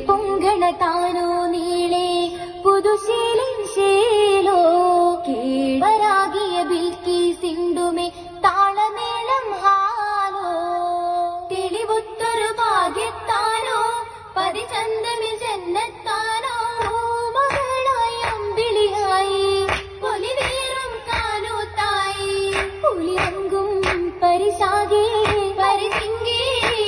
പൊങ്കണ താനോ നീളെ പുതുശീലിൻ ശീലോ കേവരാകിയ ബിൽക്കീസിന്റുമേ താളമേളം ഹാലോ തെളിവുത്തൊരു ഭാഗ്യത്താനോ പതിചന്തമിൽ ജന്നത്താനോ മകളായി അമ്പിളിയായി പൊലിവേറും കാനൂത്തായി പുലിയങ്കും പരിശാകെ പരിസിംഗി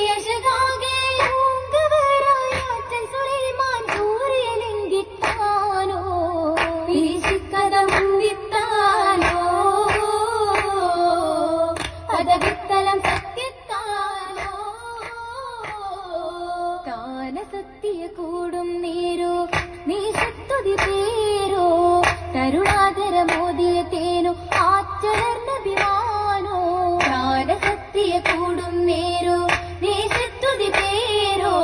യശകാകെ ൂങ്കവരായ അച്ഛൻ സുലൈമാൻ സൂര്യലിംഗിത്താനോ വീശിക്കഥ മുന്തിത്താനോ പദവിത്തലം സത്യത്താനോ താന സത്യ കൂടും നേരോ നീ സത്തുതി പേരോ തരുണാതര മോദിയ തേനോ ആച്ചലർന്ന വിമാനോ താന സത്യ കൂടും നേരോ നീ സത്തുതി പേരോ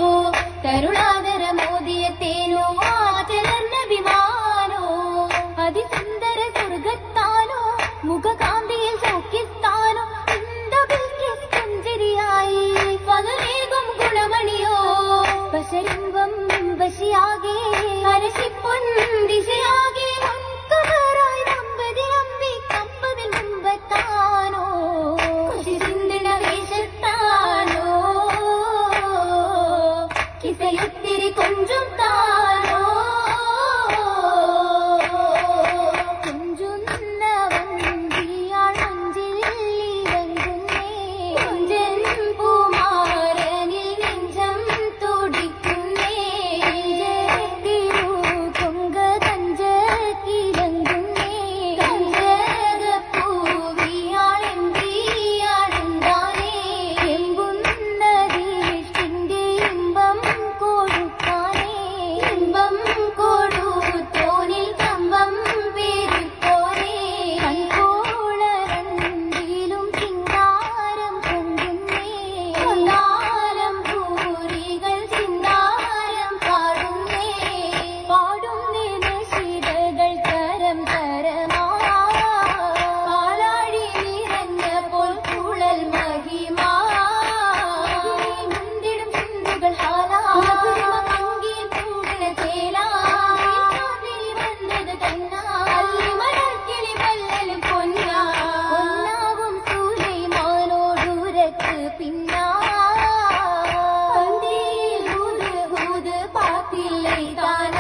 തരുണാതര മോദിയ തേനോ ആച്ചലർന്ന വിമാനോ അതിസുന്ദര സ്വർഗത്താനോ മുഖകാന്തിയിൽ സൗഖ്യത്താനോ പുഞ്ചിരിയായി പകലേകും ഗുണമണിയോ പശരിമ്പം വശിയാകെ അരശിപ്പൊൻ ദിശയാകെ ഒക്കവരായി നമ്പതി അമ്പി കമ്പവിൽ മുമ്പത്താനോ കുശിചിന്തന വേഷത്താനോ കിസയൊത്തിരി കൊഞ്ചും താനോ കൊഞ്ചുന്ന വന്തിയാൾ മഞ്ചിൽ ഇറങ്ങുന്നേ കൊഞ്ചൻ പൂമാരനിൽ നെഞ്ചം തുടിക്കുന്നേ തിരു കൊങ്ക കഞ്ചക്കിലങ്ങുന്നേ കഞ്ചകപ്പൂവിയാളെന്തിയാടുണ്ടാനേ എമ്പുന്ന ദീഷ്ടിന്റെ ഇമ്പം കൊടുക്കാനേ ഇമ്പം കൊടുത്തോനിൽ കമ്പം പെരുത്തോനേ കൺകോളരണ്ടിലും സിംഗാരം പൊങ്ങുന്നേ കൊല്ലാരം പൂരികൾ സിംഗാരം പാടുന്നേ പാടുന്നേ നശിതകൾ തരം തരമാ പാലാഴി നിറഞ്ഞപ്പോൾ കുഴൽ മഹിമാ മുന്തിടും ചിന്തുകൾ ഹാലാ പങ്കിയിൽ പൂകണ ചേലാ വന്നത് തന്നാ അല്ലിമലർക്കിളി വല്ലലും പൊന്നാ പൊന്നാവും സുലൈമാനോടുരക്ക് പിന്നാ പന്തിയിൽ ഹൂത് ഹൂത് പാത്തില്ലേ താൻ